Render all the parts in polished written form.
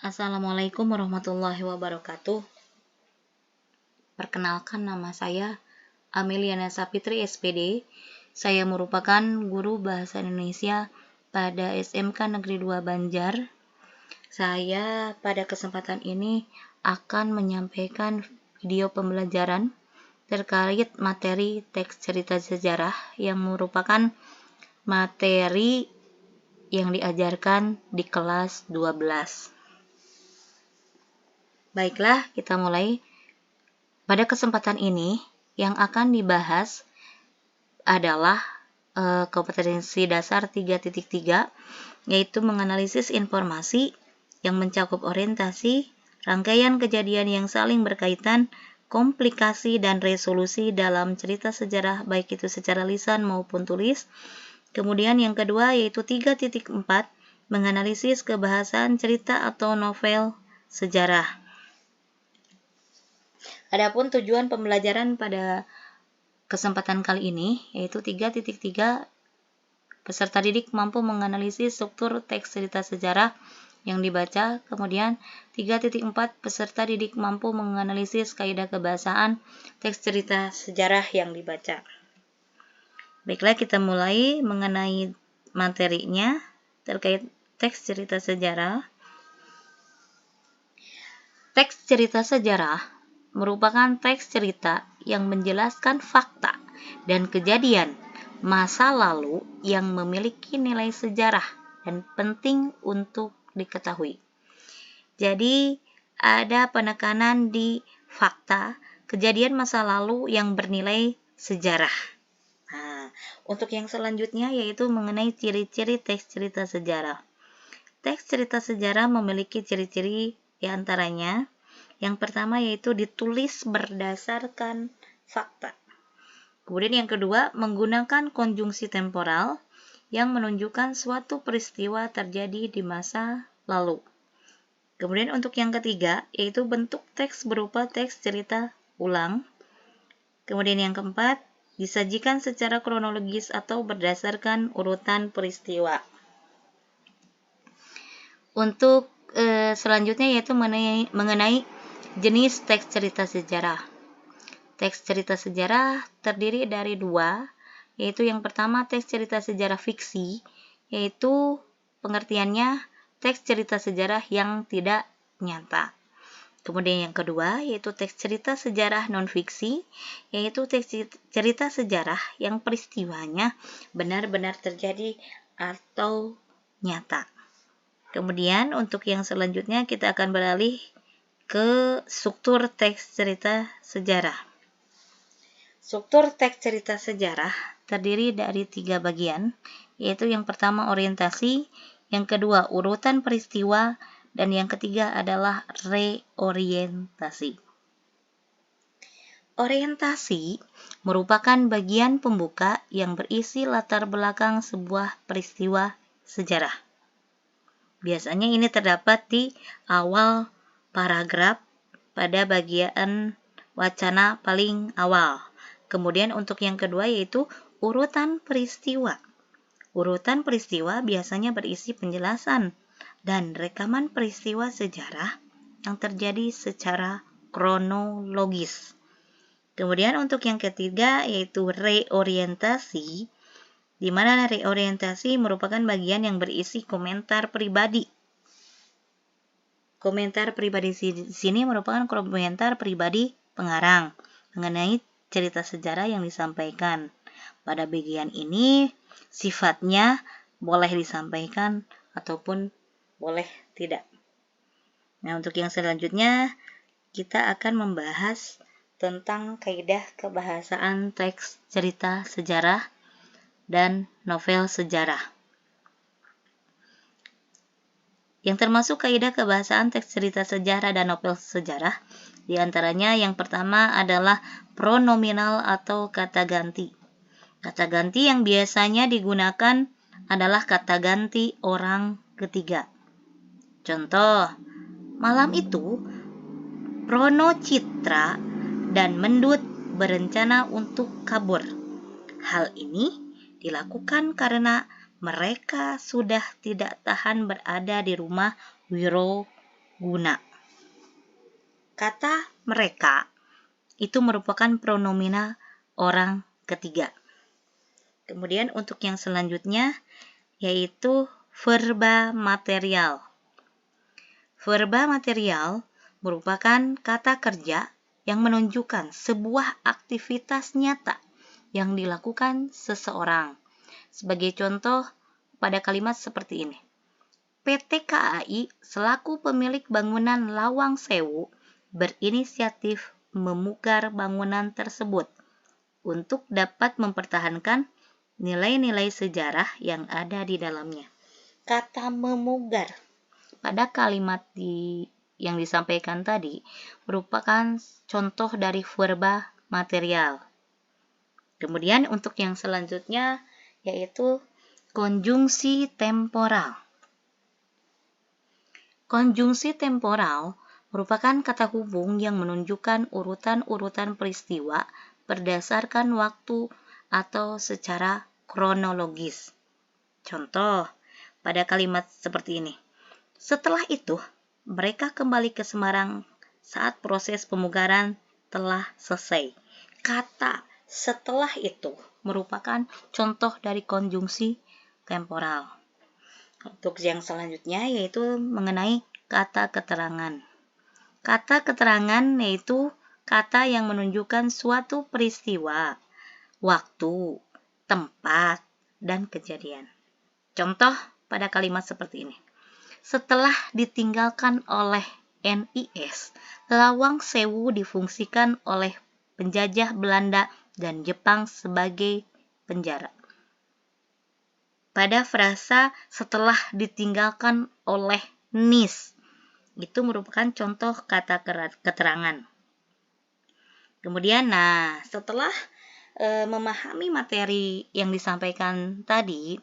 Assalamualaikum warahmatullahi wabarakatuh. Perkenalkan, nama saya Ameliana Sapitri SPD. Saya merupakan guru bahasa Indonesia pada SMK Negeri 2 Banjar. Saya pada kesempatan ini akan menyampaikan video pembelajaran terkait materi teks cerita sejarah yang merupakan materi yang diajarkan di kelas 12. Baiklah, kita mulai. Pada kesempatan ini, yang akan dibahas adalah kompetensi dasar 3.3, yaitu menganalisis informasi yang mencakup orientasi, rangkaian kejadian yang saling berkaitan, komplikasi dan resolusi dalam cerita sejarah, baik itu secara lisan maupun tulis. Kemudian yang kedua yaitu 3.4, menganalisis kebahasaan cerita atau novel sejarah. Adapun tujuan pembelajaran pada kesempatan kali ini yaitu 3.3, peserta didik mampu menganalisis struktur teks cerita sejarah yang dibaca. Kemudian 3.4, peserta didik mampu menganalisis kaidah kebahasaan teks cerita sejarah yang dibaca. Baiklah, kita mulai mengenai materinya terkait teks cerita sejarah. Teks cerita sejarah merupakan teks cerita yang menjelaskan fakta dan kejadian masa lalu yang memiliki nilai sejarah dan penting untuk diketahui. Jadi, ada penekanan di fakta kejadian masa lalu yang bernilai sejarah. Nah, untuk yang selanjutnya yaitu mengenai ciri-ciri teks cerita sejarah. Teks cerita sejarah memiliki ciri-ciri diantaranya. Yang pertama yaitu ditulis berdasarkan fakta. Kemudian yang kedua, menggunakan konjungsi temporal yang menunjukkan suatu peristiwa terjadi di masa lalu. Kemudian untuk yang ketiga, yaitu bentuk teks berupa teks cerita ulang. Kemudian yang keempat, disajikan secara kronologis atau berdasarkan urutan peristiwa. Untuk selanjutnya yaitu mengenai jenis teks cerita sejarah. Teks cerita sejarah terdiri dari dua, yaitu yang pertama teks cerita sejarah fiksi, yaitu pengertiannya teks cerita sejarah yang tidak nyata. Kemudian yang kedua yaitu teks cerita sejarah non-fiksi, yaitu teks cerita sejarah yang peristiwanya benar-benar terjadi atau nyata. Kemudian untuk yang selanjutnya kita akan beralih ke struktur teks cerita sejarah. Struktur teks cerita sejarah terdiri dari 3 bagian, yaitu yang pertama orientasi, yang kedua urutan peristiwa, dan yang ketiga adalah reorientasi. Orientasi merupakan bagian pembuka yang berisi latar belakang sebuah peristiwa sejarah. Biasanya ini terdapat di awal paragraf pada bagian wacana paling awal. Kemudian untuk yang kedua yaitu urutan peristiwa. Urutan peristiwa biasanya berisi penjelasan dan rekaman peristiwa sejarah yang terjadi secara kronologis. Kemudian untuk yang ketiga yaitu reorientasi, di mana reorientasi merupakan bagian yang berisi komentar pribadi. Komentar pribadi di sini merupakan komentar pribadi pengarang mengenai cerita sejarah yang disampaikan. Pada bagian ini sifatnya boleh disampaikan ataupun boleh tidak. Nah, untuk yang selanjutnya kita akan membahas tentang kaidah kebahasaan teks cerita sejarah dan novel sejarah. Yang termasuk kaidah kebahasaan teks cerita sejarah dan novel sejarah, diantaranya yang pertama adalah pronominal atau kata ganti. Kata ganti yang biasanya digunakan adalah kata ganti orang ketiga. Contoh, malam itu Prono, Citra, dan Mendut berencana untuk kabur. Hal ini dilakukan karena mereka sudah tidak tahan berada di rumah Wiro guna. Kata mereka itu merupakan pronomina orang ketiga. Kemudian untuk yang selanjutnya yaitu verba material. Verba material merupakan kata kerja yang menunjukkan sebuah aktivitas nyata yang dilakukan seseorang. Sebagai contoh pada kalimat seperti ini. PT KAI selaku pemilik bangunan Lawang Sewu berinisiatif memugar bangunan tersebut untuk dapat mempertahankan nilai-nilai sejarah yang ada di dalamnya. Kata memugar pada kalimat yang disampaikan tadi merupakan contoh dari verba material. Kemudian untuk yang selanjutnya yaitu konjungsi temporal. Konjungsi temporal merupakan kata hubung yang menunjukkan urutan-urutan peristiwa berdasarkan waktu atau secara kronologis. Contoh pada kalimat seperti ini. Setelah itu, mereka kembali ke Semarang saat proses pemugaran telah selesai. Kata setelah itu merupakan contoh dari konjungsi temporal. Untuk yang selanjutnya yaitu mengenai kata keterangan. Kata keterangan yaitu kata yang menunjukkan suatu peristiwa, waktu, tempat, dan kejadian. Contoh pada kalimat seperti ini. Setelah ditinggalkan oleh NIS, Lawang Sewu difungsikan oleh penjajah Belanda dan Jepang sebagai penjara. Pada frasa setelah ditinggalkan oleh NIS, itu merupakan contoh kata keterangan. Kemudian, setelah memahami materi yang disampaikan tadi,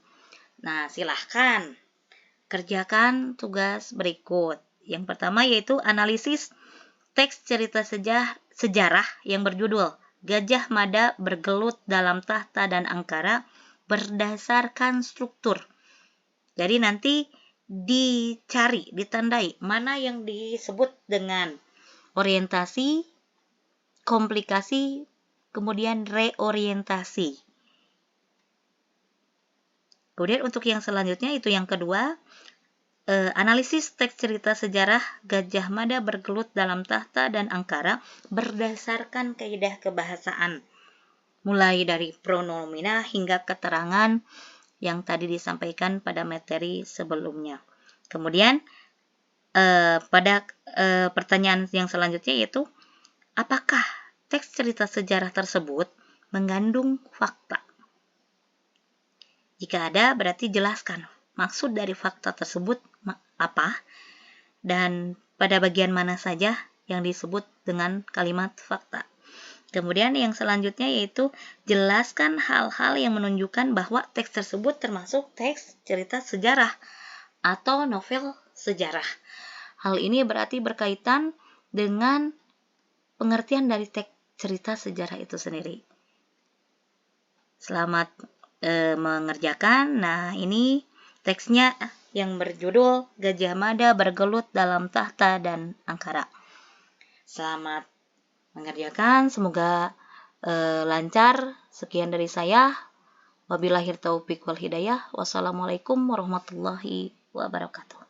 silahkan kerjakan tugas berikut. Yang pertama yaitu analisis teks cerita sejarah yang berjudul Gajah Mada bergelut dalam tahta dan angkara berdasarkan struktur. Jadi nanti ditandai mana yang disebut dengan orientasi, komplikasi, kemudian reorientasi. Kemudian untuk yang selanjutnya itu yang kedua, analisis teks cerita sejarah Gajah Mada bergelut dalam tahta dan angkara berdasarkan kaidah kebahasaan, mulai dari pronomina hingga keterangan yang tadi disampaikan pada materi sebelumnya. Kemudian pada pertanyaan yang selanjutnya yaitu, apakah teks cerita sejarah tersebut mengandung fakta? Jika ada, berarti jelaskan maksud dari fakta tersebut apa dan pada bagian mana saja yang disebut dengan kalimat fakta. Kemudian yang selanjutnya yaitu jelaskan hal-hal yang menunjukkan bahwa teks tersebut termasuk teks cerita sejarah atau novel sejarah. Hal ini berarti berkaitan dengan pengertian dari teks cerita sejarah itu sendiri. Selamat mengerjakan. Ini teksnya yang berjudul Gajah Mada bergelut dalam tahta dan angkara. Selamat mengerjakan, semoga lancar. Sekian dari saya. Wabillahi taufiq wal hidayah. Wassalamualaikum warahmatullahi wabarakatuh.